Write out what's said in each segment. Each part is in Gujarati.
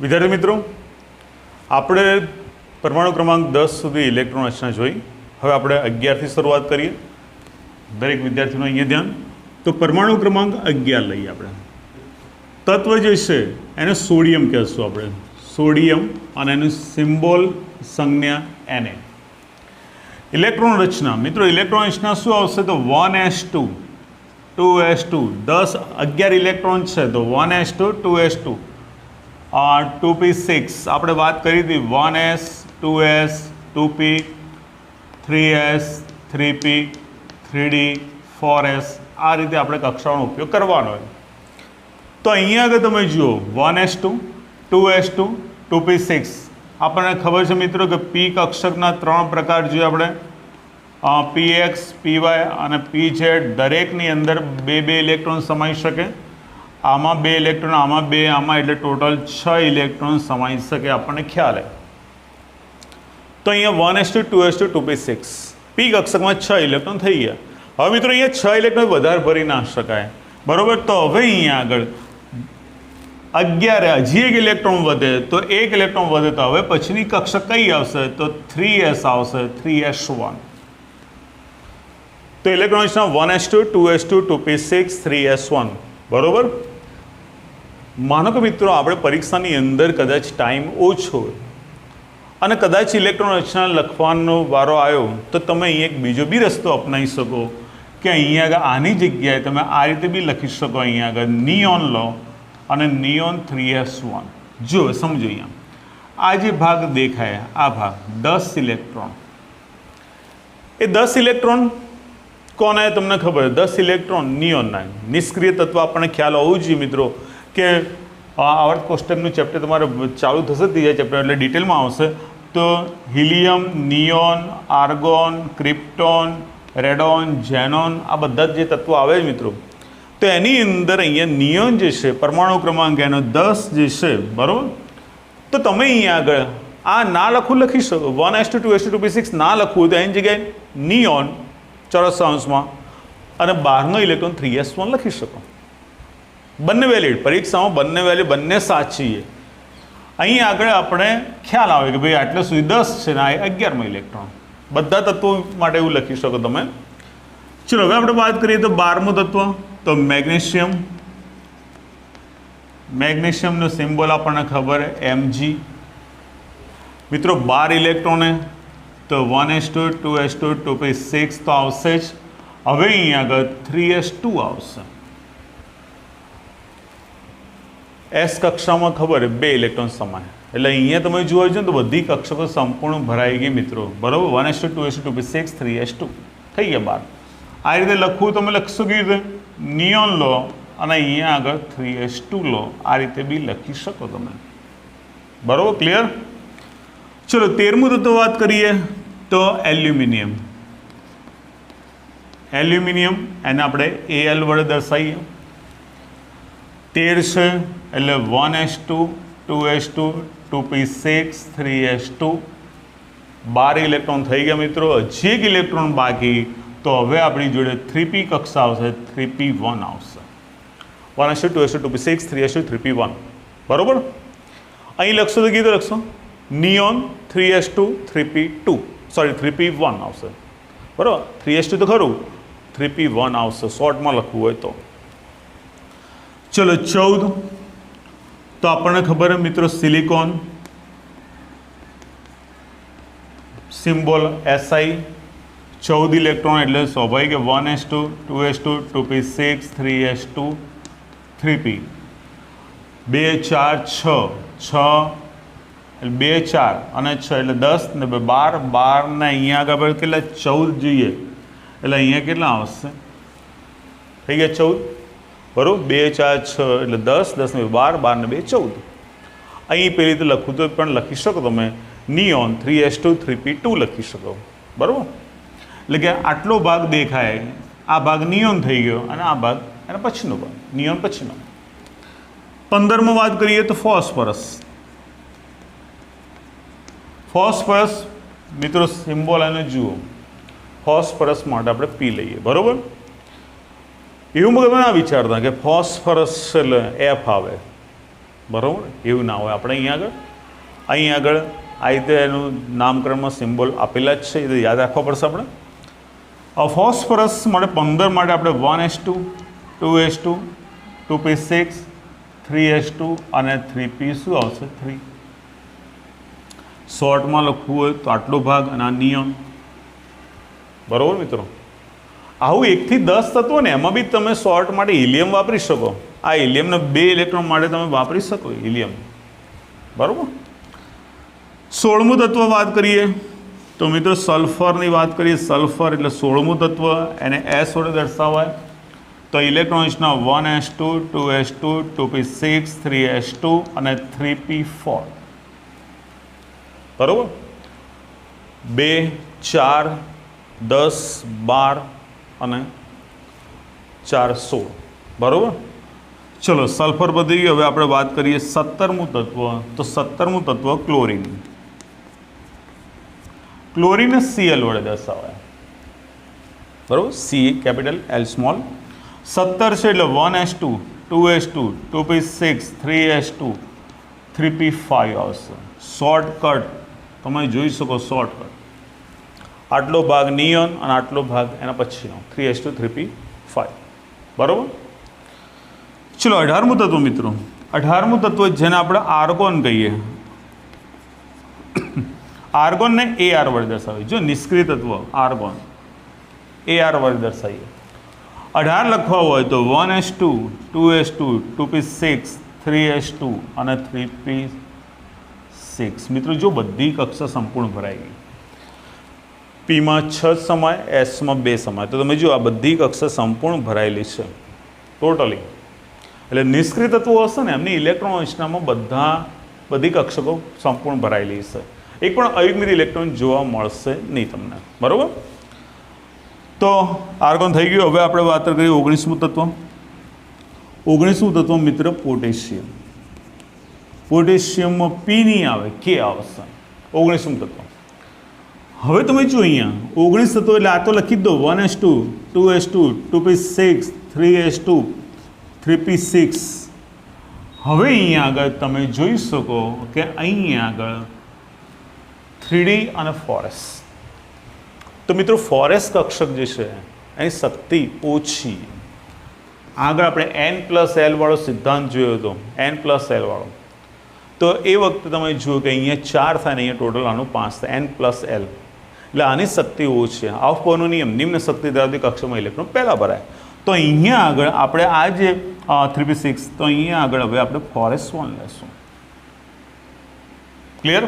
વિદ્યાર્થી મિત્રો, આપણે પરમાણુ ક્રમાંક 10 સુધી ઇલેક્ટ્રોન રચના જોઈ. હવે આપણે 11 થી શરૂઆત કરીએ. દરેક વિદ્યાર્થીનું અહીંયા ધ્યાન. તો પરમાણુ ક્રમાંક 11 લઈએ આપણે. તત્વ જે છે એને સોડિયમ કહેશું આપણે. સોડિયમ અને એનું સિમ્બોલ સંજ્ઞા Na. ઇલેક્ટ્રોન રચના મિત્રો, ઇલેક્ટ્રોન રચના શું આવશે? તો 1s2 2s2 10 11 ઇલેક્ટ્રોન છે તો 1s2 2s2 2p6 આપણે વાત કરી હતી 1s 2s 2p 3s 3p 3d 4s આ રીતે આપણે કક્ષાઓનો ઉપયોગ કરવાનો હોય. તો અહીંયા આગળ તમે જુઓ 1s2 2s2 2p6 આપણને ખબર છે મિત્રો કે p કક્ષકના 3 પ્રકાર જોઈએ આપણે, px py અને pz. દરેકની અંદર બે ઇલેક્ટ્રોન સમાઈ શકે. આમાં 2 ઇલેક્ટ્રોન, આમાં 2, આમાં, એટલે ટોટલ 6 ઇલેક્ટ્રોન સમાઈ શકે આપણને ખ્યાલ આવે. તો અહીંયા 1s2 2s2 2p6 p કક્ષકમાં 6 electron થઈ ગયા. હવે મિત્રો અહીંયા 6 ઇલેક્ટ્રોન વધારે ભરી ના શકાય, બરોબર? તો હવે અહીંયા આગળ 11 હજી 1 ઇલેક્ટ્રોન વધે તો 1 ઇલેક્ટ્રોન વધે તો હવે પછીની કક્ષક કઈ આવશે? તો 3s આવશે, 3s1. તો ઇલેક્ટ્રોન રચના 1s2 2s2 2p6 3s1, બરોબર? માનો કે મિત્રો આપણે પરીક્ષાની અંદર કદાચ ટાઈમ ઓછો હોય અને કદાચ ઇલેક્ટ્રોન રચના લખવાનો વારો આવ્યો તો તમે અહીં એક બીજો બી રસ્તો અપનાવી શકો કે અહીંયા આગળ આની જગ્યાએ તમે આ રીતે બી લખી શકો. અહીંયા આગળ નિયોન લો અને નિયોન 3s1. જો સમજો, અહીંયા આ જે ભાગ દેખાય આ ભાગ 10 ઇલેક્ટ્રોન, એ 10 ઇલેક્ટ્રોન કોને તમને ખબર? 10 ઇલેક્ટ્રોન નિયોનના. નિષ્ક્રિય તત્વ આપણને ખ્યાલ હોવું જોઈએ મિત્રો કે આવર્ત કોષ્ટકનું ચેપ્ટર તમારે ચાલુ થશે ત્રીજા ચેપ્ટર એટલે ડિટેલમાં આવશે. તો helium, neon, argon, krypton, radon, xenon આ બધા જ જે તત્વો આવે છે મિત્રો, તો એની અંદર અહીંયા નિયોન જે છે પરમાણુ ક્રમાંક એનો 10 જે છે, બરાબર? તો તમે અહીંયા આગળ આ ના લખવું લખી શકો. 1s2 2s2 2p6 ના લખવું તો એની જગ્યાએ નિયોન ચોરસ અંશમાં અને 12નો ઇલેક્ટ્રોન 3s1 લખી શકો. બંને વેલિડ, પરીક્ષામાં બંને વેલિડ, બંને સાચી છે. અહીં આગળ આપણે ખ્યાલ આવે કે ભાઈ આટલે સુધી 10 છે ને આ 11મો ઇલેક્ટ્રોન. બધા તત્વો માટે એવું લખી શકો તમે. ચલો હવે આપણે વાત કરીએ તો 12મું તત્વ, તો મેગ્નેશિયમ. મેગ્નેશિયમનો સિમ્બોલ આપણને ખબર Mg. મિત્રો 12 ઇલેક્ટ્રોન તો 1s2 2s2 2p6 તો આવશે જ. હવે અહીંયા આગળ 3s2 આવશે. એસ કક્ષામાં ખબર 2 ઇલેક્ટ્રોન સમાય એટલે અહીંયા તમે જોવા છો તો બધી કક્ષકો સંપૂર્ણ ભરાઈ ગઈ મિત્રો, બરાબર? 1s2 2s2 2p6 3s2 થઈ ગયા 12. આ રીતે લખવું તમે લખશો કેવી રીતે? નિયોન લો અને અહીંયા આગળ 3s2 લો, આ રીતે બી લખી શકો તમે, બરાબર? ક્લિયર? ચલો 13મું તત્વ વાત કરીએ તો એલ્યુમિનિયમ. એલ્યુમિનિયમ એને આપણે Al વડે દર્શાવીએ. 13 છે એટલે 1s2 2s2 2p6 3s2 12 electron થઈ ગયા મિત્રો. હજી 1 ઇલેક્ટ્રોન બાકી, તો હવે આપણી જોડે 3p કક્ષા આવશે, 3p1 આવશે. 1s2 2s2 2p6 3s2 3p1, બરોબર? અહીં લખશો તો કીધું લખશો neon 3s2 3p2 sorry 3p1 આવશે, બરાબર? 3s2 તો ખરું, 3p1 આવશે શોર્ટમાં લખવું હોય તો. ચલો 14 તો આપણને ખબર है મિત્રો સિલિકોન, સિમ્બોલ Si. 14 ઇલેક્ટ્રોન એટલે સ્વાભાવિક 1s2 2s2 2p6 3s2 3p 2 4 6 6 એટલે 2 4 અને 6 એટલે 10 ને 12 12 ને અહીંયા આગળ કેટલા 14 જોઈએ એટલે અહીંયા કેટલા આવશે? થઈ ગયા 14, બરાબર? 2 4 6 એટલે 10 10 ને 12 12 ને 2 14. અહીં પેલી રીતે લખવું તો પણ લખી શકો તમે નિયોન 3s2 3p2 લખી શકો, બરાબર? એટલે કે આટલો ભાગ દેખાય, આ ભાગ નિયોન થઈ ગયો અને આ ભાગ એના પછીનો ભાગ નિયોન પછીનો. 15માં વાત કરીએ તો ફોસ્ફરસ. ફોસ્ફરસ મિત્રો સિમ્બોલ એને જુઓ. ફોસ્ફરસ માટે આપણે પી લઈએ, બરાબર? એવું તમે ના વિચારતા કે ફોસ્ફરસ એટલે એફ આવે, બરાબર, એવું ના હોય. આપણે અહીં આગળ આ રીતે એનું નામકરણમાં સિમ્બોલ આપેલા જ છે, એ યાદ રાખવા પડશે આપણે. ફોસ્ફરસ માટે 15 માટે આપણે 1s2 2s2 2p6 3s2 અને 3p શું આવશે 3. શોર્ટમાં લખવું હોય તો આટલો ભાગ અને આ નિયમ. બરાબર મિત્રો, આવું 1 થી 10 તત્વો ને એમાં બી તમે શોર્ટ માટે હિલિયમ વાપરી શકો. આ હિલિયમને 2 ઇલેક્ટ્રોન માટે તમે વાપરી શકો હિલિયમ. બરાબર. 16મું તત્વ વાત કરીએ તો મિત્રો સલ્ફરની વાત કરીએ. સલ્ફર એટલે 16મું તત્વ, એને S વડે દર્શાવાય. તો ઇલેક્ટ્રોન્સના 1s2 2s2 2p6 3s2 અને 3p4. બરાબર. 2 4 10 12 અને 4 16. બરાબર. ચલો સલ્ફર પતી ગયું. હવે આપણે વાત કરીએ 17મું તત્વ. તો 17મું તત્વ ક્લોરીન. ક્લોરીન Cl વડે દર્શાવાય. બરાબર. C capital L small. 17 છે એટલે 1s2 2s2 2p6 3s2 3p5 આવશે. શોર્ટકટ તમે જોઈ શકો. શોર્ટકટ આટલો ભાગ નિયોન અને આટલો ભાગ એના પછીનો 3s2 3p5. બરાબર. ચલો 18મું તત્વ મિત્રો. 18મું તત્વ જેને આપણે આર્ગોન કહીએ. આર્ગોનને AR વડે દર્શાવીએ. જો નિષ્ક્રિય તત્વ આર્ગોન AR વડે દર્શાવીએ. 18 લખવા હોય તો 1s2 2s2 2p6 3s2 અને 3p6. મિત્રો જો બધી કક્ષા સંપૂર્ણ ભરાઈ ગઈ. પીમાં 6 સમાય, એસમાં 2 સમાય. તો તમે જો આ બધી કક્ષા સંપૂર્ણ ભરાયેલી છે ટોટલી. એટલે નિષ્ક્રિય તત્વો હશે ને એમની ઇલેક્ટ્રોન રચનામાં બધી કક્ષકો સંપૂર્ણ ભરાયેલી છે. એક પણ અયુગ્મિત ઇલેક્ટ્રોન જોવા મળશે નહીં તમને. બરાબર. તો આર્ગોન થઈ ગયું. હવે આપણે વાત કરીએ 19મું તત્વ. 19મું તત્વ મિત્ર પોટેશિયમ. પોટેશિયમમાં પી નહીં આવે, કે આવશે. 19મું તત્વ. હવે તમે જો અહીંયા 19 તત્વો એટલે આ તો લખી જ દો. 1s2 2s2 2p6 3s2 3p6. હવે અહીંયા આગળ તમે જોઈ શકો કે અહીંયા આગળ 3d અને 4s. તો મિત્રો 4s કક્ષક જે છે એની શક્તિ ઓછી. આગળ આપણે n+l વાળો સિદ્ધાંત જોયો હતો. n+l વાળો. તો એ વખતે તમે જુઓ કે અહીંયા 4 થાય ને અહીંયા ટોટલ આનું 5 થાય. n+l એટલે આની શક્તિ ઓછી છે. આઉફબોર્નનો નિયમ નિમ્ન શક્તિ ધરાવતી કક્ષામાં ઇલેક્ટ્રોન પહેલાં ભરાય. તો અહીંયા આગળ આપણે આ જે 3p6 તો અહીંયા આગળ હવે આપણે 4s1 લેશું. ક્લિયર.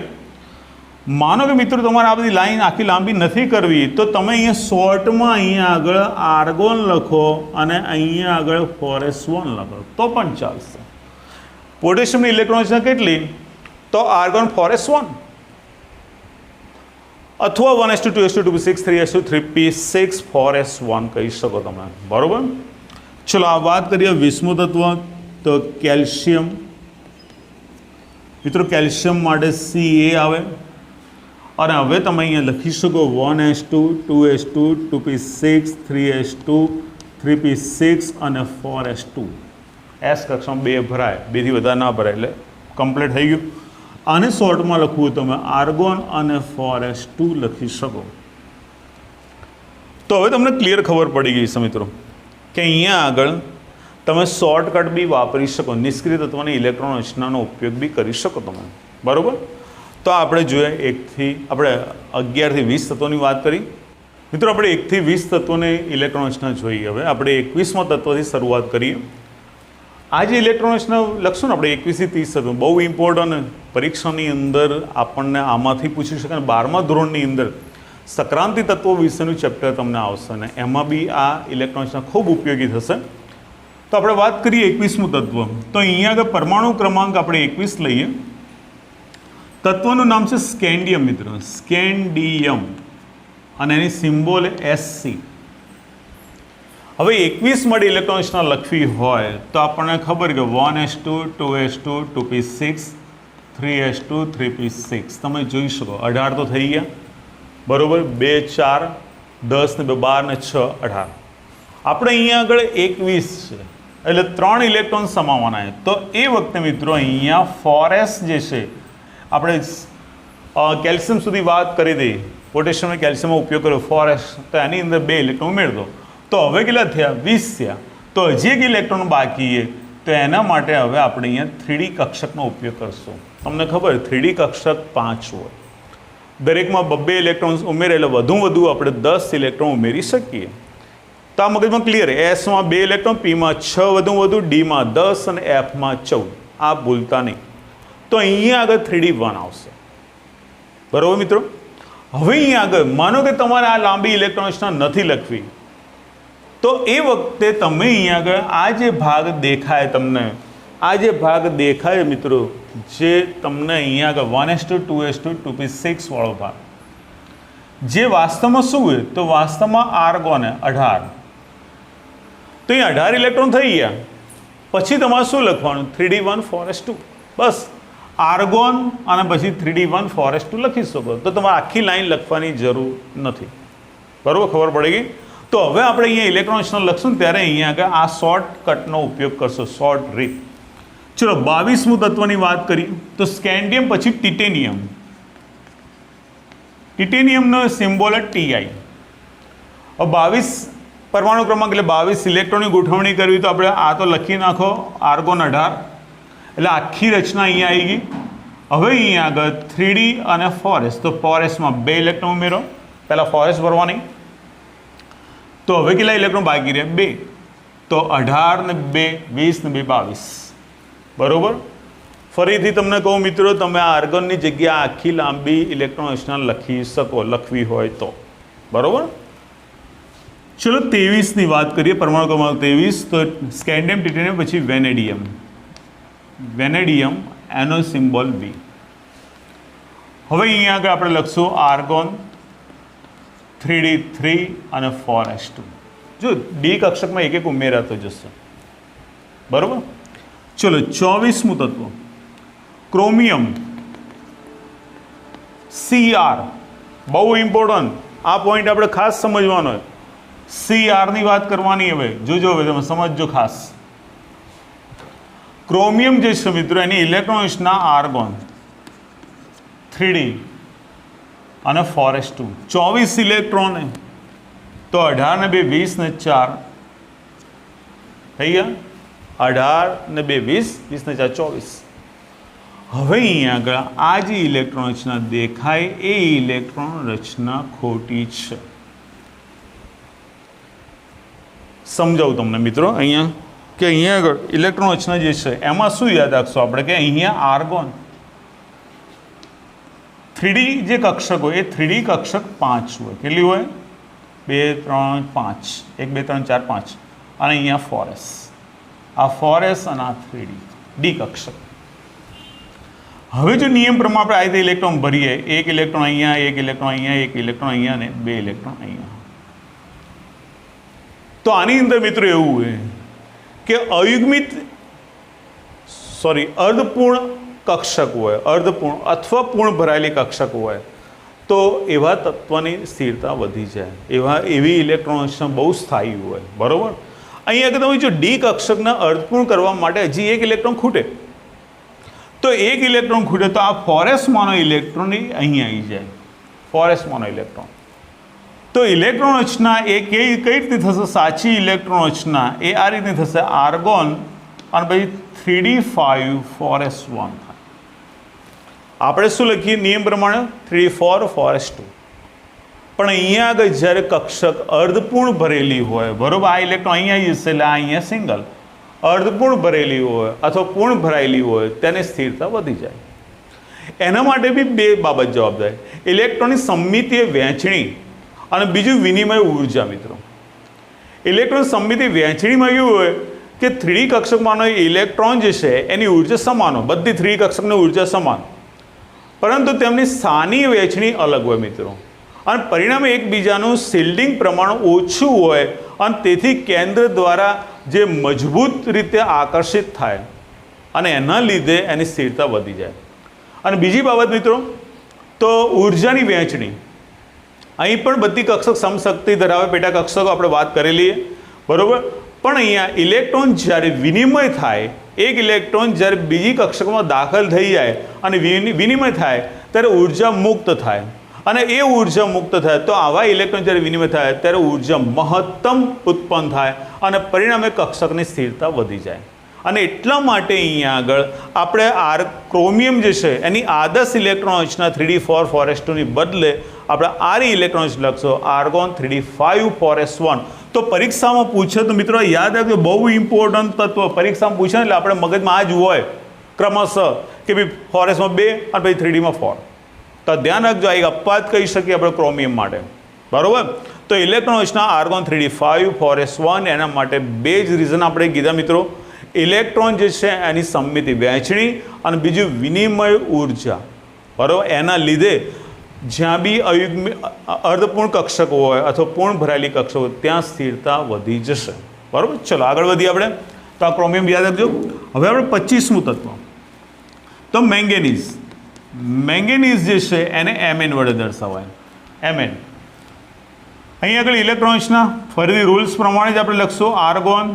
માનો કે મિત્રો તમારે આ બધી લાઈન આખી લાંબી નથી કરવી તો તમે અહીંયા શોર્ટમાં અહીંયા આગળ આર્ગોન લખો અને અહીંયા આગળ 4s1 લખો તો પણ ચાલશે. પોટેશિયમની ઇલેક્ટ્રોન રચના કેટલી? તો આર્ગોન 4s1 અથવા 1s2 2s2 2p6 3s2 3p6 4s1 કહી શકો તમે. બરાબર. ચલો આ વાત કરીએ 20મું તત્વ. તો કેલ્શિયમ. મિત્રો કેલ્શિયમ માટે Ca આવે. અને હવે તમે અહીંયા લખી શકો 1s2 2s2 2p6 3s2 3p6 અને 4s2. એસ કક્ષામાં 2 ભરાય, 2 થી વધારે ના ભરાય એટલે કમ્પ્લીટ થઈ ગયું. આને શોર્ટમાં લખવું તમે આર્ગોન અને 4s2 લખી શકો. તો હવે તમને ક્લિયર ખબર પડી ગઈ છે મિત્રો કે અહીંયા આગળ તમે શોર્ટકટ બી વાપરી શકો. નિષ્ક્રિય તત્વની ઇલેક્ટ્રોન રચનાનો ઉપયોગ બી કરી શકો તમે. બરાબર. તો આપણે જોઈએ 11 થી 20 તત્વોની વાત કરી. મિત્રો આપણે 1 થી 20 તત્વોની ઇલેક્ટ્રોન રચના જોઈએ. હવે આપણે 21મા તત્વથી શરૂઆત કરીએ. આ જે ઇલેક્ટ્રોન રચના લખશું ને આપણે 21 થી 30 તત્વ બહુ ઇમ્પોર્ટન્ટ. પરીક્ષાની અંદર આપણને આમાંથી પૂછી શકે. 12મા ધોરણની અંદર સંક્રાંતિ તત્વો વિશેનું ચેપ્ટર તમને આવશે ને એમાં બી આ ઇલેક્ટ્રોન રચના ખૂબ ઉપયોગી થશે. તો આપણે વાત કરીએ 21મું તત્વ. તો અહીંયા આગળ પરમાણુ ક્રમાંક આપણે 21 લઈએ. તત્વનું નામ છે સ્કેન્ડિયમ મિત્રો. સ્કેન્ડિયમ અને એની સિમ્બોલ SC. હવે 21 માટે ઇલેક્ટ્રોન રચના લખવી હોય તો આપણને ખબર કે 1s2 2s2 2p6 3s2 3p6 તમે જોઈ શકો. 18 તો થઈ ગયા. બરાબર. 2 4 10 ને 2 12 ને 6 18. આપણે અહીંયા આગળ 21 છે એટલે 3 ઇલેક્ટ્રોન સમાવવાના છે. તો એ વખતે મિત્રો અહીંયા 4s જે છે આપણે કેલ્શિયમ સુધી વાત કરી દઈએ, પોટેશિયમ અને કેલ્શિયમનો ઉપયોગ કર્યો 4s, તો એની અંદર 2 ઇલેક્ટ્રોન ઉમેરી દો. તો હવે કેટલા થયા? 20 થયા. તો હજી એક ઇલેક્ટ્રોન બાકી છે, તો એના માટે હવે આપણે અહીંયા 3D કક્ષકનો ઉપયોગ કરશું. તમને ખબર 3D કક્ષક 5 હોય, દરેકમાં 2 ઇલેક્ટ્રોન્સ ઉમેરે એટલે વધુ આપણે 10 ઇલેક્ટ્રોન ઉમેરી શકીએ. તો આ મગજમાં ક્લિયર. એસમાં 2 ઇલેક્ટ્રોન, પીમાં 6 વધુ, ડીમાં 10 અને એફમાં 14. આ ભૂલતા નહીં. તો અહીંયા આગળ 3D1 આવશે. બરાબર મિત્રો? હવે અહીંયા આગળ માનો કે તમારે આ લાંબી ઇલેક્ટ્રોન રચના નથી લખવી, તો એ વખતે તમે અહીંયા આગળ આ જે ભાગ દેખાય તમને, આ જે ભાગ દેખાય મિત્રો, જે તમને અહીંયા આગળ 1s2 2s2 2p6 વાળો ભાગ, જે વાસ્તવમાં શું હોય? તો વાસ્તવમાં આર્ગોન 18. તો અહીં 18 ઇલેક્ટ્રોન થઈ ગયા. પછી તમારે શું લખવાનું? 3d1 4s2. બસ આર્ગોન અને પછી 3d1 4s2 લખી શકો. તો તમારે આખી લાઈન લખવાની જરૂર નથી. બરાબર? ખબર પડી ગઈ? તો હવે આપણે અહીંયા ઇલેક્ટ્રોન રચના લખશું ત્યારે અહીંયા આગળ આ શોર્ટકટનો ઉપયોગ કરશો, શોર્ટ રીત. ચલો 22મું તત્વની વાત કરીએ તો સ્કેન્ડિયમ પછી ટિટેનિયમ. ટિટેનિયમનો symbol TI. હવે 22 પરમાણુ ક્રમાંક એટલે 22 ઇલેક્ટ્રોનની ગોઠવણી કરવી, તો આપણે આ તો લખી નાખો આર્ગોન 18, એટલે આખી રચના અહીંયા આવી ગઈ. હવે અહીંયા આગળ 3D અને 4s, તો 4sમાં 2 ઇલેક્ટ્રોન ઉમેરો. પહેલાં 4s ભરવાની. તો હવે કેટલા ઇલેક્ટ્રોન બાકી રહ્યા? 2. તો 18 ને 2 20 ને 2 22. બરોબર? ફરીથી તમને કહું મિત્રો, તમે આ આર્ગોનની જગ્યા આખી લાંબી ઇલેક્ટ્રોન રચના લખી શકો, લખવી હોય તો. બરોબર? ચલો 23ની વાત કરીએ, પરમાણુ ક્રમાંક 23. તો સ્કેન્ડિયમ ટિટેનિયમ પછી વેનેડિયમ. વેનેડિયમ એનો સિમ્બોલ V. હવે અહીંયા આગળ આપણે લખશું આર્ગોન 3d3 અને 4s2. જો ડી કક્ષકમાં એક ઉમેરાતો જશે. બરોબર? ચલો 24મું તત્વ ક્રોમિયમ Cr. બહુ ઇમ્પોર્ટન્ટ આ પોઈન્ટ આપણે ખાસ સમજવાનો હોય. Cr ની વાત કરવાની. હવે જોજો, હવે તમે સમજજો ખાસ. ક્રોમિયમ જે છે મિત્રો, એની ઇલેક્ટ્રોન રચના આર્ગોન 3d અને 4s2. 24 ઇલેક્ટ્રોન, તો 18 ને 2 20 ને 4 થઈ ગયા. 18 ને 2 20, 20 ને 4 24. હવે અહીંયા આગળ આ જે ઇલેક્ટ્રોન રચના દેખાય એ ઇલેક્ટ્રોન રચના ખોટી છે. સમજાવું તમને મિત્રો અહીંયા કે અહીંયા આગળ ઇલેક્ટ્રોન રચના જે છે એમાં શું યાદ રાખશો આપણે કે અહીંયા આર્ગોન 3D જે કક્ષક હોય એ 3D કક્ષક 5 હોય. કેટલી હોય? 2 3 5, 1 2 3 4 5. અને અહીંયા 4s, આ 4s અને આ 3D ડી કક્ષક. હવે જો નિયમ પ્રમાણે આપણે આ રીતે ઇલેક્ટ્રોન ભરીએ, 1 ઇલેક્ટ્રોન અહીંયા, 1 ઇલેક્ટ્રોન અહીંયા, 1 ઇલેક્ટ્રોન અહીંયા અને 2 ઇલેક્ટ્રોન અહીંયા. તો આની અંદર મિત્રો એવું હોય કે અયુગ્મિત અર્ધપૂર્ણ કક્ષક હોય, અર્ધપૂર્ણ અથવા પૂર્ણ ભરાયેલી કક્ષક હોય, તો એવા તત્વની સ્થિરતા વધી જાય. એવી ઇલેક્ટ્રોન રચના બહુ સ્થાયી હોય. બરાબર? અહીંયા આગળ તમે જો ડી કક્ષકને અર્ધપૂર્ણ કરવા માટે હજી 1 ઇલેક્ટ્રોન ખૂટે, તો 1 ઇલેક્ટ્રોન ખૂટે તો આ 4s માનો ઇલેક્ટ્રોન અહીં આવી જાય. 4s માનો ઇલેક્ટ્રોન. તો ઇલેક્ટ્રોન રચના એ કઈ રીતે થશે? સાચી ઇલેક્ટ્રોન રચના એ આ રીતની થશે, આર્ગોન અને પછી 3d5 4s1 થાય. આપણે શું લખીએ નિયમ પ્રમાણે? 3d4 4s2. પણ અહીંયા આગળ જ્યારે કક્ષક અર્ધપૂર્ણ ભરેલી હોય, બરોબર, આ ઇલેક્ટ્રોન અહીંયા આવી જશે એટલે આ અહીંયા સિંગલ. અર્ધપૂર્ણ ભરેલી હોય અથવા પૂર્ણ ભરાયેલી હોય તેની સ્થિરતા વધી જાય. એના માટે બી 2 બાબત જવાબદાર: ઇલેક્ટ્રોનની સમમિતીય વહેંચણી અને બીજું વિનિમય ઉર્જા. મિત્રો ઇલેક્ટ્રોન સમમિતિ વહેંચણીમાં એવું હોય કે 3D કક્ષકમાંનો ઇલેક્ટ્રોન જે છે એની ઉર્જા સમાન હોય, બધી 3D કક્ષકની ઉર્જા સમાન, પરંતુ તેમની સ્થાનીય વહેંચણી અલગ હોય મિત્રો. અને પરિણામે એકબીજાનું શિલ્ડિંગ પ્રમાણ ઓછું હોય અને તેથી કેન્દ્ર દ્વારા જે મજબૂત રીતે આકર્ષિત થાય અને એના લીધે એની સ્થિરતા વધી જાય. અને બીજી બાબત મિત્રો, તો ઉર્જાની વહેંચણી. અહીં પણ બધી કક્ષક સમશક્તિ ધરાવે, પેટા કક્ષકો આપણે વાત કરેલી, બરાબર. પણ અહીંયા ઇલેક્ટ્રોન જ્યારે વિનિમય થાય, એક ઇલેક્ટ્રોન જ્યારે બીજી કક્ષકમાં દાખલ થઈ જાય અને વિનિમય થાય ત્યારે ઉર્જા મુક્ત થાય, અને એ ઉર્જા મુક્ત થાય તો આવા ઇલેક્ટ્રોન જ્યારે વિનિમય થાય ત્યારે ઉર્જા મહત્તમ ઉત્પન્ન થાય અને પરિણામે કક્ષકની સ્થિરતા વધી જાય. અને એટલા માટે અહીંયા આગળ આપણે ક્રોમિયમ જે છે એની આદર્શ ઇલેક્ટ્રોન રચના 3d4 4s2 ની બદલે આપણે આર ઇલેક્ટ્રોન લખશો આર્ગોન 3d5 4s1. તો પરીક્ષામાં પૂછે તો મિત્રો યાદ રાખજો, બહુ ઇમ્પોર્ટન્ટ તત્વ. પરીક્ષામાં પૂછે એટલે આપણે મગજમાં આ જ હોય ક્રમશઃ કે ભાઈ 4s માં 2 અને પછી 3d માં 4. તો ધ્યાન રાખજો, આ એક અપવાદ કહી શકીએ આપણે ક્રોમિયમ માટે, બરાબર. તો ઇલેક્ટ્રોન રચના આર્ગોન 3d5 4s1 એના માટે બે જ રીઝન આપણે કીધા મિત્રો. ઇલેક્ટ્રોન જે છે એની સમમિતિ વહેંચણી અને બીજું વિનિમય ઉર્જા, બરાબર. એના લીધે જ્યાં બી અર્ધપૂર્ણ કક્ષકો હોય અથવા પૂર્ણ ભરાયેલી કક્ષકો ત્યાં સ્થિરતા વધી જશે, બરાબર. ચલો આગળ વધીએ આપણે. તો આ ક્રોમિયમ યાદ રાખજો. હવે આપણે 25મું તત્વ તો મેંગેનીઝ. મેંગેનીઝ જે છે એને Mn વડે દર્શાવાય, Mn. અહીં આગળ ઇલેક્ટ્રોન્સના ફરીથી રૂલ્સ પ્રમાણે જ આપણે લખશું આર્ગોન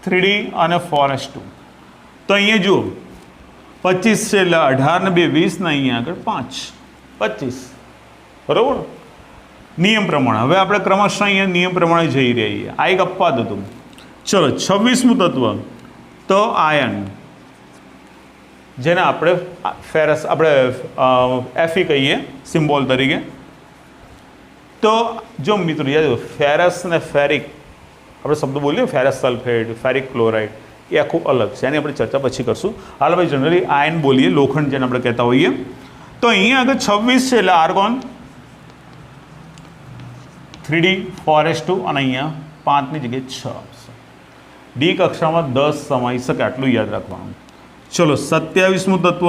3d અને 4s2. તો અહીંયા જુઓ 25 છે એટલે 18 ને 2 20 ને અહીંયા આગળ 5 25, બરાબર. નિયમ પ્રમાણે હવે આપણે ક્રમશઃ અહીંયા નિયમ પ્રમાણે જઈ રહીએ. આ એક અપવાદ હતું. ચલો 26મું તત્વ તો આયન, જેને આપણે ફેરસ આપણે Fe કહીએ સિમ્બોલ તરીકે. તો જો મિત્રો યાદ ફેરસ ને ફેરિક આપણે શબ્દ બોલીએ, ફેરસ સલ્ફેટ, ફેરિક ક્લોરાઇડ, એ આખું અલગ છે, એની આપણે ચર્ચા પછી કરશું. હાલ ભાઈ જનરલી આયન બોલીએ, લોખંડ જેને આપણે કહેતા હોઈએ. તો અહીંયા આગળ 26 છે એટલે આર્ગોન 3d 4s2 અને અહીંયા 5ની જગ્યાએ 6 આવશે. ડી કક્ષામાં 10 સમાઈ શકે આટલું યાદ રાખવાનું. ચલો 27મું તત્વ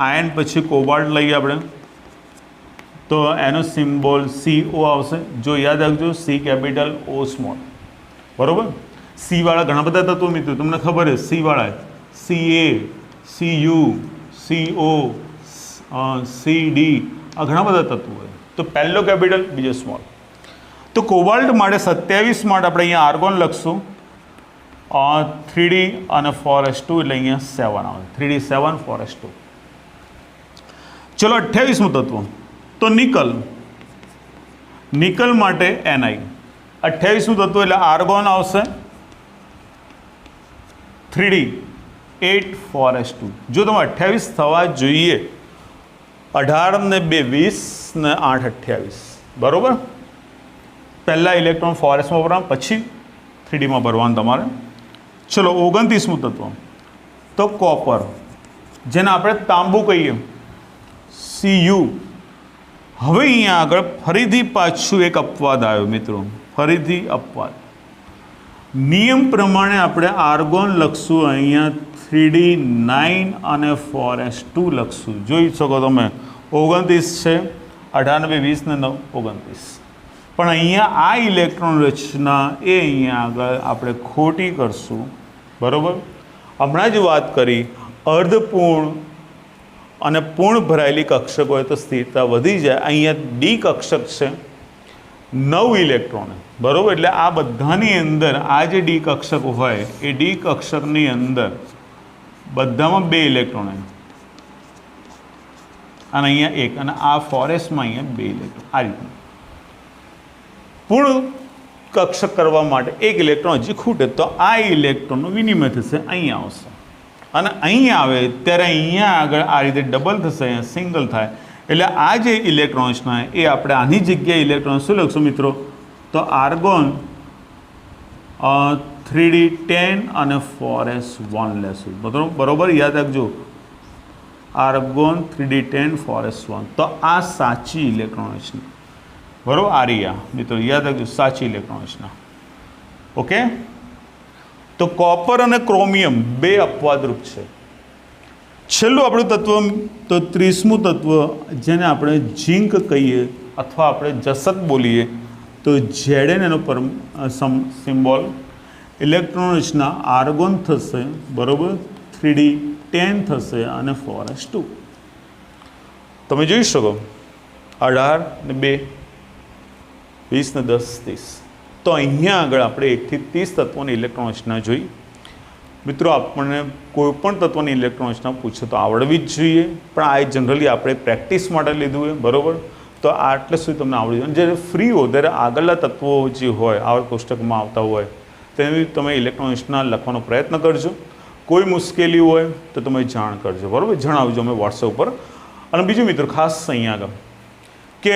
આયન, પછી કોબાલ્ટ લઈએ આપણે. તો એનો સિમ્બોલ CO આવશે. જો યાદ રાખજો C કેપિટલ O સ્મોલ, બરાબર. સી વાળા ઘણા બધા તત્વો મિત્રો તમને ખબર છે. સી વાળા Ca, Cu, CO, CD આ ઘણા બધા તત્વો હોય. તો પહેલો કેપિટલ બીજો સ્મોલ. તો કોબાલ્ટ માટે 27 માટે આપણે અહીંયા આર્ગોન લખશું 3d અને 4s2 એટલે અહીંયા 7 આવે, 3d 7 4s2. ચલો 28મું તત્વ તો નિકલ. નિકલ માટે Ni. 28મું તત્વ એટલે આર્ગોન આવશે 3d 8 4s2. જો તમે 28 થવા જોઈએ, 18 ને 2 20 ને 8 28, બરાબર. પહેલાં ઇલેક્ટ્રોન 4s માં ભરવાનું, પછી 3d માં ભરવાનું તમારે. ચલો 29મું તત્વ તો કોપર, જેને આપણે તાંબુ કહીએ, Cu. હવે અહીંયા આગળ ફરીથી પાછું એક અપવાદ આવ્યો મિત્રો, ફરીથી અપવાદ. નિયમ પ્રમાણે આપણે આર્ગોન લખશું અહીંયા 3d 9 અને 4s2 લખશું. જોઈ શકો તમે 29 છે, 18 ને 20 ને 9 29. પણ અહીંયા આ ઇલેક્ટ્રોન રચના એ અહીંયા આગળ આપણે ખોટી કરશું, બરાબર. હમણાં જ વાત કરી અર્ધપૂર્ણ અને પૂર્ણ ભરાયેલી કક્ષક હોય તો સ્થિરતા વધી જાય. અહીંયા ડી કક્ષક છે 9 ઇલેક્ટ્રોન, બરાબર. એટલે આ બધાની અંદર આ જે ડી કક્ષક હોય એ ડી કક્ષકની અંદર બધામાં 2 ઇલેક્ટ્રોન અને અહીંયા 1, અને આ 4sમાં અહીંયા 2 ઇલેક્ટ્રોન. આ રીતનું પૂર્ણ કક્ષક કરવા માટે 1 ઇલેક્ટ્રોન હજી ખૂટે તો આ ઇલેક્ટ્રોનનો વિનિમય થશે, અહીંયા આવશે. અને અહીંયા આવે ત્યારે અહીંયા આગળ આ રીતે ડબલ થશે, અહીંયા સિંગલ થાય. એટલે આ જે ઇલેક્ટ્રોન્સના એ આપણે આની જગ્યાએ ઇલેક્ટ્રોન શું લખશું મિત્રો? તો આર્ગોન 3d 10 અને 4s1 લેશું, બરોબર. યાદ રાખજો આર્ગોન 3d 10 4s1. તો આ સાચી ઇલેક્ટ્રોન રચના, બરાબર. આરિયા મિત્રો યાદ રાખજો સાચી ઇલેક્ટ્રોન રચના. ઓકે. તો કોપર અને ક્રોમિયમ બે અપવાદરૂપ છે. છેલ્લું આપણું તત્વ તો 30મું તત્વ જેને આપણે ઝીંક કહીએ અથવા આપણે જસત બોલીએ, તો Zn એનો સિમ્બોલ ઇલેક્ટ્રોન રચના આર્ગોન થશે, બરાબર. 3d 10 થશે અને 4s2. તમે જોઈ શકો 18 ને 2 20 ને 10 30, તો અહીંયા આગળ આપણે 1 થી 30 તત્વોની ઇલેક્ટ્રોન રચના જોઈ. મિત્રો આપણને કોઈ પણ તત્વની ઇલેક્ટ્રોન રચના પૂછે તો આવડવી જ જોઈએ, પણ આ જનરલી આપણે પ્રેક્ટિસ માટે લીધું હોય, બરાબર. તો આટલે સુધી તમને આવડી જાય. જ્યારે ફ્રી હો ત્યારે આગળના તત્વો જે હોય આવા કોષ્ટકમાં આવતા હોય તેની તમે ઇલેક્ટ્રોન રચના લખવાનો પ્રયત્ન કરજો. કોઈ મુશ્કેલી હોય તો તમે જાણ કરજો, બરાબર, જણાવજો અમે વોટ્સએપ પર. અને બીજું મિત્રો ખાસ અહીંયા આગળ કે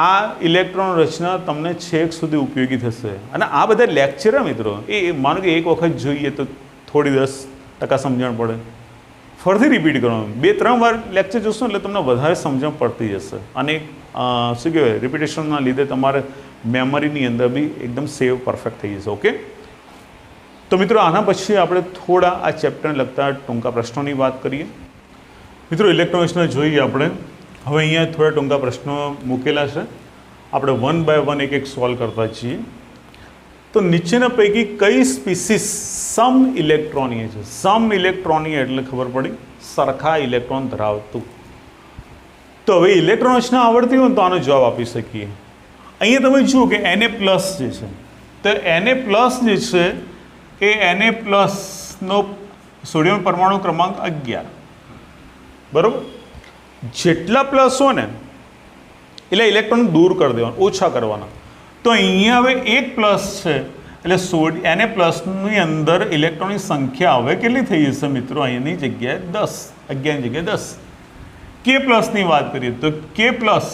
આ ઇલેક્ટ્રોન રચના તમને છેક સુધી ઉપયોગી થશે. અને આ બધા લેક્ચર મિત્રો એ માનો કે એક વખત જોઈએ તો થોડી 10% સમજણ પડે, ફરીથી રિપીટ કરવાનું 2-3 વાર લેક્ચર જોશો એટલે તમને વધારે સમજણ પડતી જશે. અને શું કહેવાય, રિપીટેશનના લીધે તમારે મેમરીની અંદર બી એકદમ સેવ પરફેક્ટ થઈ જશે. ઓકે, તો મિત્રો આના પછી આપણે થોડા આ ચેપ્ટરને લગતા ટૂંકા પ્રશ્નોની વાત કરીએ. મિત્રો ઇલેક્ટ્રોન રચના જોઈએ આપણે. હવે અહીંયા થોડા ટૂંકા પ્રશ્નો મૂકેલા છે, આપણે 1 by 1 એક સોલ્વ કરતા છીએ. તો નીચેના પૈકી કઈ સ્પીસીસ સમ ઇલેક્ટ્રોનીય છે? સમ ઇલેક્ટ્રોનીય એટલે ખબર પડી સરખા ઇલેક્ટ્રોન ધરાવતું. તો હવે ઇલેક્ટ્રોન રચના આવડતી હોય તો આનો જવાબ આપી શકીએ. અહીંયા તમે જુઓ કે Na પ્લસ જે છે, તો Na પ્લસ જે છે એ Na પ્લસનો સોડિયમ પરમાણુ ક્રમાંક 11, બરાબર. જેટલા પ્લસ હોય ને એટલે ઇલેક્ટ્રોન દૂર કરી દેવાના, ઓછા કરવાના. તો અહીંયા હવે 1 પ્લસ છે એટલે Na પ્લસની અંદર ઇલેક્ટ્રોનની સંખ્યા હવે કેટલી થઈ જશે મિત્રો? અહીંની જગ્યાએ 10, 11ની જગ્યાએ 10. કે પ્લસની વાત કરીએ તો કે પ્લસ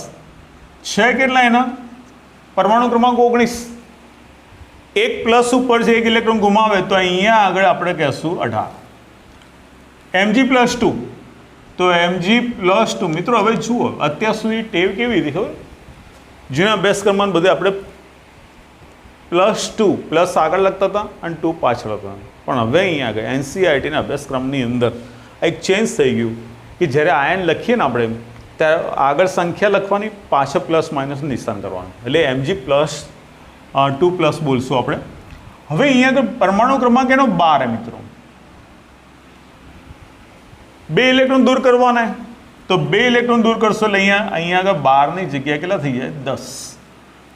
છે કેટલા? એના પરમાણુ ક્રમાંક 19. 1 પ્લસ ઉપર જે એક ઇલેક્ટ્રોન ગુમાવે તો અહીંયા આગળ આપણે કહેશું 18. Mg + 2, તો Mg+2 મિત્રો હવે જુઓ અત્યાર સુધી ટેવ કેવી હતી ખબર? જેના અભ્યાસક્રમમાં બધે આપણે +2 પ્લસ આગળ લખતા હતા અને 2 પાછળ હતા. પણ હવે અહીંયા આગળ NCERTના અભ્યાસક્રમની અંદર એક ચેન્જ થઈ ગયું કે જ્યારે આયન લખીએ ને આપણે ત્યારે આગળ સંખ્યા લખવાની, પાછળ પ્લસ માઇનસ નિશાન કરવાનું, એટલે Mg+2 બોલશું આપણે. હવે અહીંયા આગળ પરમાણુ ક્રમાંક એનો 12 મિત્રો. 2 ઇલેક્ટ્રોન દૂર કરવાના, તો 2 ઇલેક્ટ્રોન દૂર કરશો એટલે અહીંયા આગળ 12ની જગ્યાએ કેટલા થઈ જાય? 10.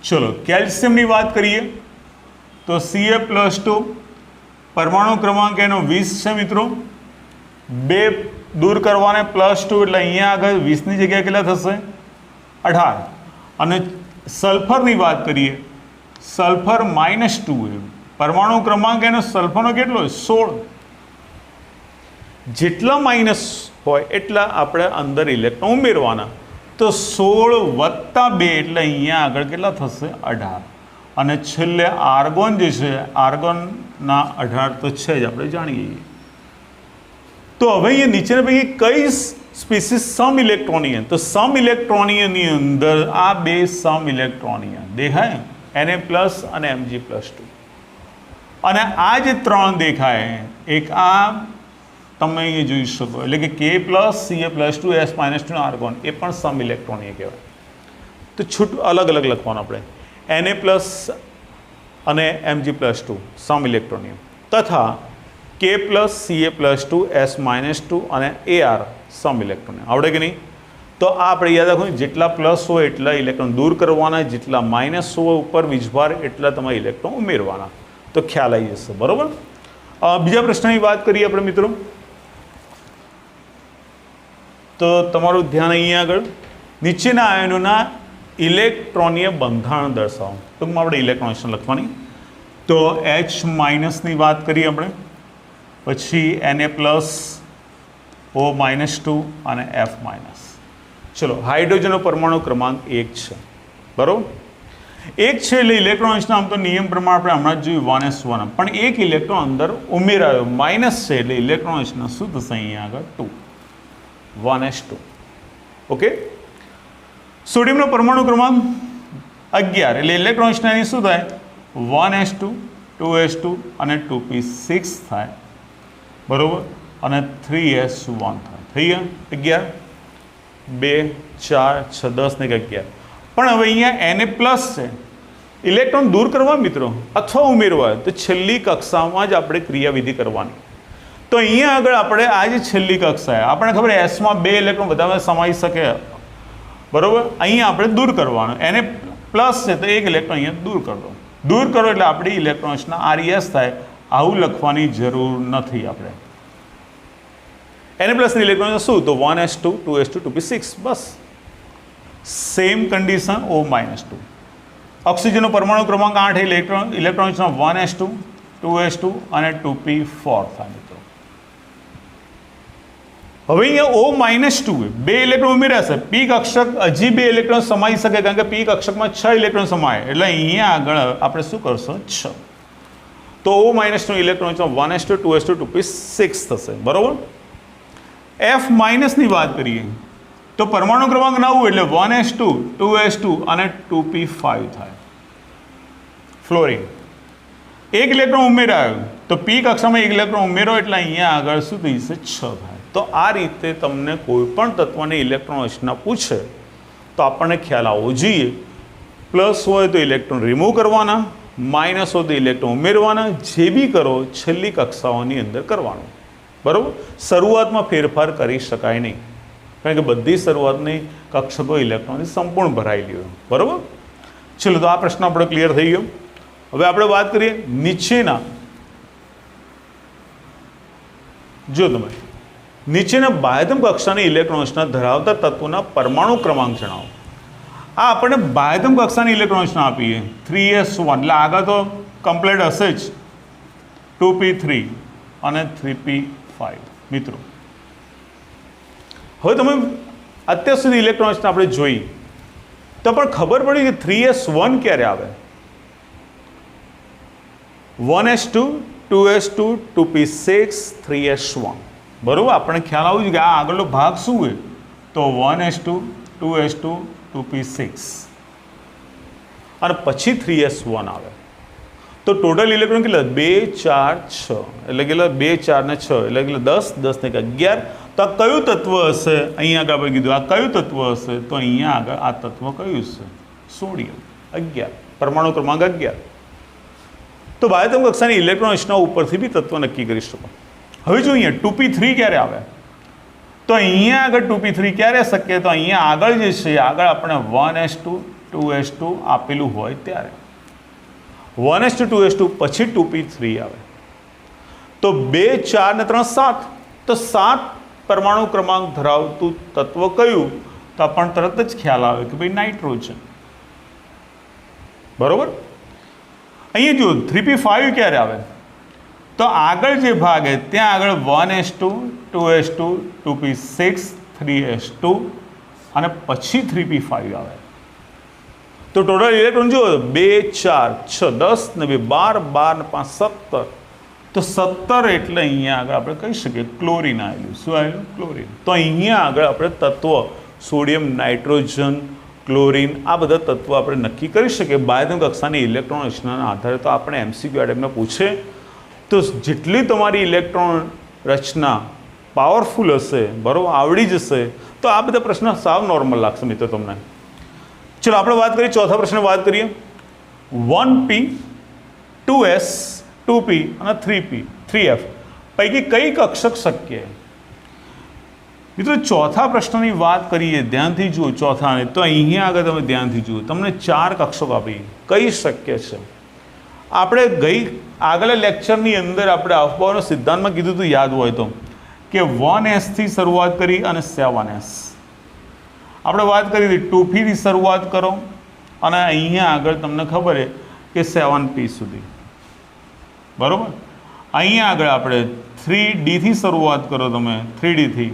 ચલો કેલ્શિયમની વાત કરીએ તો Ca+2 પરમાણુ ક્રમાંક એનો 20 છે મિત્રો. 2 દૂર કરવાને +2 એટલે અહીંયા આગળ 20ની જગ્યાએ કેટલા થશે? 18. અને સલ્ફરની વાત કરીએ, સલ્ફર -2 પરમાણુ ક્રમાંક એનો સલ્ફરનો કેટલો? 16. જેટલા માઇનસ હોય એટલા આપણે અંદર ઇલેક્ટ્રોન ઉમેરવાના. તો 16 + 2 એટલે અહીંયા આગળ કેટલા થશે? 18. અને છેલ્લે આર્ગોન જે છે, આર્ગોનના 18 તો છે જ, આપણે જાણીએ. તો હવે અહીંયા નીચેના પૈકી કઈ સ્પીસીસ સમ ઇલેક્ટ્રોનીય? તો સમ ઇલેક્ટ્રોનીયની અંદર આ 2 સમ ઇલેક્ટ્રોનીય દેખાય, Na+ અને Mg+2. અને આ જે 3 દેખાય, એક આ તમે અહીંયા જોઈ શકો, એટલે કે K+, Ca+2, S-2 આર્ગોન, એ પણ સમ ઇલેક્ટ્રોનીય કહેવાય. તો અલગ અલગ લખવાનું આપણે. Na+ અને Mg+2 સમ ઇલેક્ટ્રોનીય, તથા K+, Ca+2, S-2 અને Ar સમ ઇલેક્ટ્રોનીય. આવડે કે નહીં? તો આ આપણે યાદ રાખો, જેટલા પ્લસ હોય એટલા ઇલેક્ટ્રોન દૂર કરવાના, જેટલા માઇનસ હોય ઉપર વીજભાર એટલા તમારે ઇલેક્ટ્રોન ઉમેરવાના. તો ખ્યાલ આવી જશે, બરાબર. બીજા પ્રશ્નની વાત કરીએ આપણે મિત્રો. તો તમારું ધ્યાન અહીંયા આગળ નીચેના આયનોના ઇલેક્ટ્રોનીય બંધારણ દર્શાવો. ટૂંકમાં આપણે ઇલેક્ટ્રોન રચના લખવાની. તો H- વાત કરીએ આપણે, પછી Na+, O-2 અને F-. ચલો હાઇડ્રોજનનો પરમાણુ ક્રમાંક 1 છે, બરાબર. 1 છે એટલે ઇલેક્ટ્રોન રચના આમ તો નિયમ પ્રમાણે આપણે હમણાં જ જોયું 1s1, પણ એક ઇલેક્ટ્રોન અંદર ઉમેરાયો, માઇનસ છે એટલે ઇલેક્ટ્રોન રચના શું થશે? અહીંયા આગળ 2, 1s2. ઓકે. સોડિયમનો પરમાણુ ક્રમાંક 11 એટલે ઇલેક્ટ્રોન રચનાની શું થાય? 1s2, 2s2 અને 2p6 થાય, બરાબર. અને 3s1 થાય. થઈ ગયા 11, 2, 4, 6, 10 ને 11. પણ હવે અહીંયા Na+ છે, ઇલેક્ટ્રોન દૂર કરવા મિત્રો અથવા ઉમેરવા તો છેલ્લી કક્ષામાં જ આપણે ક્રિયાવિધિ કરવાની. તો અહીંયા આગળ આપણે આ જે છેલ્લી કક્ષા, આપણે ખબર એસમાં 2 ઇલેક્ટ્રોન બધા સમાઈ શકે, બરાબર. અહીંયા આપણે દૂર કરવાનું. Na+ છે તો 1 ઇલેક્ટ્રોન અહીંયા દૂર કરી દો. દૂર કરો એટલે આપણી ઇલેક્ટ્રોન્સના RES થાય. આવું લખવાની જરૂર નથી આપણે. Na+ ઇલેક્ટ્રોન શું? તો 1s2 2s2 2p6 બસ. Same condition O-2. ઓક્સિજનનો પરમાણુ ક્રમાંક 8 ઇલેક્ટ્રોન્સના 1s2 2s2 અને 2p4 થાય મિત્રો. હવે અહીંયા O-2 બે ઇલેક્ટ્રોન ઉમેર્યા છે. પી કક્ષક હજી બે ઇલેક્ટ્રોન સમાઈ શકે કારણ કે પી કક્ષકમાં 6 ઇલેક્ટ્રોન સમાય એટલે અહીંયા આગળ આપણે શું કરશું 6. તો O- electron 1s2 2s2 2p6 થશે. બરોબર. F- ની વાત કરીએ તો પરમાણુ ક્રમાંક 9 એટલે 1s2 2s2 અને 2p5 થાય. ફ્લોરિન એક ઇલેક્ટ્રોન ઉમેરાયો તો પી કક્ષામાં એક ઇલેક્ટ્રોન ઉમેરો એટલે અહીંયા આગળ શું થઈ જશે 6 થાય. તો આ રીતે તમને કોઈ પણ તત્વની ઇલેક્ટ્રોન રચના પૂછે તો આપણને ખ્યાલ આવવો જોઈએ. પ્લસ હોય તો ઇલેક્ટ્રોન રિમૂવ કરવાના, માઇનસ હોય તો ઇલેક્ટ્રોન ઉમેરવાના. જે બી કરો છેલ્લી કક્ષાઓની અંદર કરવાનું. બરાબર. શરૂઆતમાં ફેરફાર કરી શકાય નહીં કારણ કે બધી શરૂઆતની કક્ષકો ઇલેક્ટ્રોનથી સંપૂર્ણ ભરાયેલી હોય. બરાબર. ચલો તો આ પ્રશ્ન આપણો ક્લિયર થઈ ગયો. હવે આપણે વાત કરીએ નીચેના, જો તમે નીચેના બાહ્યતમ કક્ષાની ઇલેક્ટ્રોન રચના ધરાવતા તત્વોના પરમાણુ ક્રમાંક જણાવો. આ આપણને બાહ્યતમ કક્ષાની ઇલેક્ટ્રોન રચના આપીએ 3s1 એટલે આગળ તો કમ્પ્લીટ હશે જ 2p3 અને 3p5 મિત્રો. હવે તમે અત્યાર સુધી ઇલેક્ટ્રોન રચના આપણે જોઈ તો પણ ખબર પડી કે 3s1 ક્યારે આવે. 1s2 2s2 2p6 3s1 બરાબર. આપણને ખ્યાલ આવું છે કે આ આગળનો ભાગ શું હોય તો 1s2 2s2 2p6 અને પછી 3s1 આવે. તો ટોટલ ઇલેક્ટ્રોન કેટલા 2 4 6 એટલે કેટલા 2 4 ને 6 એટલે કેટલા 10 10 ને 11. તો આ કયું તત્વ હશે? અહીંયા આગળ આપણે કીધું આ કયું તત્વ હશે તો અહીંયા આગળ આ તત્વ કયું હશે? સોડિયમ 11 પરમાણુ ક્રમાંક 11. તો બાહ્યતમ કક્ષાની ઇલેક્ટ્રોન રચના ઉપરથી બી તત્વ નક્કી કરી શકો. હવે જો અહીંયા 2p3 ક્યારે આવે તો અહીંયા આગળ 2p3 ક્યારે શક્ય તો અહીંયા આગળ જે છે આગળ આપણે 1s2 2s2 આપેલું હોય ત્યારે 1s2 2s2 પછી 2p3 આવે. તો 2 4 ને 3 7 તો 7 પરમાણુ ક્રમાંક ધરાવતું તત્વ કયું તો આપણને તરત જ ખ્યાલ આવે કે ભાઈ નાઇટ્રોજન. બરોબર. અહીંયા જો 3p5 ક્યારે આવે તો આગળ જે ભાગ છે ત્યાં આગળ 1s2 2s2 2p6 3s2 અને પછી 3p5 આવે. તો ટોટલ ઇલેક્ટ્રોન જુઓ 2 4 6 10 ને 2 12 12 ને 5 17. તો 17 એટલે અહીંયા આગળ આપણે કહી શકીએ ક્લોરિન આવેલું. શું આવેલું? ક્લોરિન. તો અહીંયા આગળ આપણે તત્વ સોડિયમ નાઇટ્રોજન ક્લોરિન આ બધા તત્વો આપણે નક્કી કરી શકીએ બાહ્યતમ કક્ષાની ઇલેક્ટ્રોન રચનાના આધારે. તો આપણે MCQ આ ટાઈપના પૂછે તો જેટલી તમારી ઇલેક્ટ્રોન રચના પાવરફુલ હશે બરાબર આવડી જશે તો આ બધા પ્રશ્ન સાવ નોર્મલ લાગશે મિત્રો તમને. ચલો આપણે વાત કરીએ ચોથા પ્રશ્ન વાત કરીએ 1p 2s 2p અને 3p 3f પૈકી કઈ કક્ષક શક્ય? મિત્રો ચોથા પ્રશ્નની વાત કરીએ ધ્યાનથી જુઓ ચોથાને તો અહીંયા આગળ તમે ધ્યાનથી જુઓ તમને 4 કક્ષકો આપી કઈ શક્ય છે. આપણે આગલા લેક્ચરની અંદર આપણે અફબાઓના સિદ્ધાંતમાં કીધું હતું યાદ હોય તો કે 1s થી શરૂઆત કરી અને 7s આપણે વાત કરી હતી 2p થી શરૂઆત કરો અને અહીંયા આગળ તમને ખબર છે કે 7p સુધી. બરાબર. અહીંયા આગળ આપણે 3d થી શરૂઆત કરો તમે 3d થી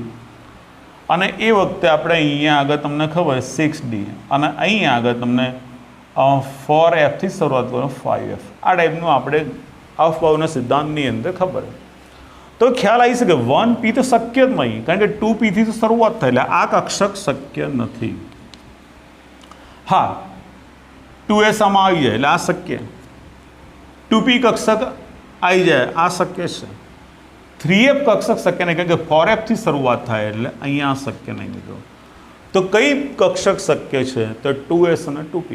અને એ વખતે આપણે અહીંયા આગળ તમને ખબર 6d અને અહીંયા આગળ તમને 4f થી શરૂઆત કરો 5f. આ ટાઈપનું આપણે અફબાઓના સિદ્ધાંતની અંદર ખબર તો ખ્યાલ આવી શકે 1p તો શક્ય જ નહીં કારણ કે 2p થી તો શરૂઆત થાય એટલે આ કક્ષક શક્ય નથી. હા 2s આમાં આવી જાય એટલે આ શક્ય. 2p કક્ષક આવી જાય આ શક્ય છે. 3f કક્ષક શક્ય નહીં કારણ કે 4f થી શરૂઆત થાય એટલે અહીંયા શક્ય નહીં મિત્રો. તો કઈ કક્ષક શક્ય છે તો 2s અને 2p.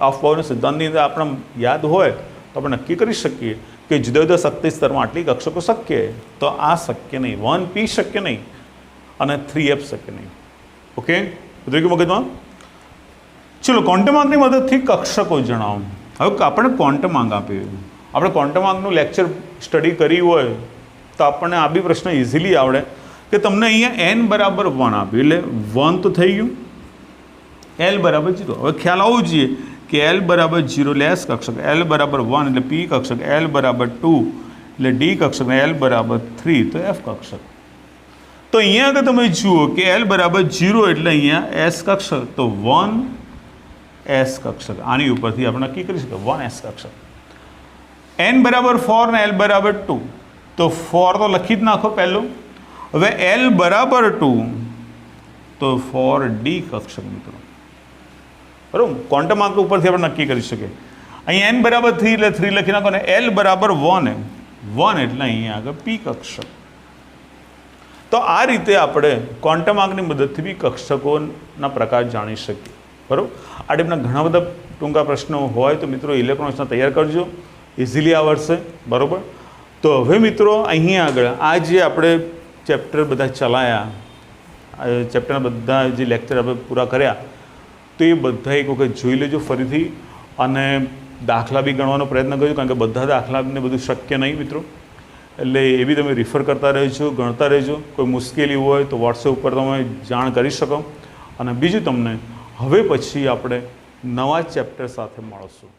અફબાઓના સિદ્ધાંતની અંદર આપણે યાદ હોય તો આપણે નક્કી કરી શકીએ કે જુદા જુદા શક્તિ સ્તરમાં આટલી કક્ષકો શક્ય તો આ શક્ય નહીં 1p શક્ય નહીં અને 3f શક્ય નહીં. ઓકે ઉતરી ગયું મગજમાં. ચલો ક્વોન્ટમ આંકની મદદથી કક્ષકો જણાવો. હવે આપણે ક્વોન્ટમ આંક આપ્યું, આપણે ક્વોન્ટમ આંકનું લેક્ચર સ્ટડી કર્યું હોય તો આપણને આ બી પ્રશ્ન ઇઝીલી આવડે કે તમને અહીંયા n બરાબર 1 આપ્યું, એટલે 1 તો થઈ ગયું, l બરાબર 0. હવે ખ્યાલ આવવો જોઈએ કે l બરાબર 0 એટલે s કક્ષક, l બરાબર 1 એટલે p કક્ષક, l બરાબર 2 એટલે d કક્ષક, l બરાબર 3 તો f કક્ષક. તો અહીંયા આગળ તમે જુઓ કે l બરાબર 0 એટલે અહીંયા s કક્ષક, તો 1 s કક્ષક. આની ઉપરથી આપણે નક્કી કરી શકીએ 1 s કક્ષક. n બરાબર 4 ને l બરાબર 2, તો 4 તો લખી જ નાખો પહેલું. હવે l બરાબર 2 તો 4d કક્ષક મિત્રો, બરાબર. ક્વોન્ટમ આંક ઉપરથી આપણે નક્કી કરી શકીએ. અહીંયા n બરાબર 3 એટલે 3 લખી નાખો, અને l બરાબર 1 એટલે અહીંયા આગળ p કક્ષક. તો આ રીતે આપણે ક્વોન્ટમ આંકની મદદથી બી કક્ષકોના પ્રકાર જાણી શકીએ, બરાબર. આ ટાઈપના ઘણા બધા ટૂંકા પ્રશ્નો હોય તો મિત્રો ઇલેક્ટ્રોનિક્સના તૈયાર કરજો, ઇઝીલી આવડશે, બરાબર. તો હવે મિત્રો અહીં આગળ આ જે આપણે ચેપ્ટર બધા ચલાયા, ચેપ્ટરના બધા જે લેક્ચર આપણે પૂરા કર્યા, તો એ બધા એક વખત જોઈ લેજો ફરીથી, અને દાખલા બી ગણવાનો પ્રયત્ન કરજો, કારણ કે બધા દાખલાને બધું શક્ય નહીં મિત્રો, એટલે એ બી તમે રિફર કરતા રહેજો, ગણતા રહેજો. કોઈ મુશ્કેલી હોય તો વોટ્સએપ ઉપર તમે જાણ કરી શકો. અને બીજું તમને હવે પછી આપણે નવા ચેપ્ટર સાથે મળશું.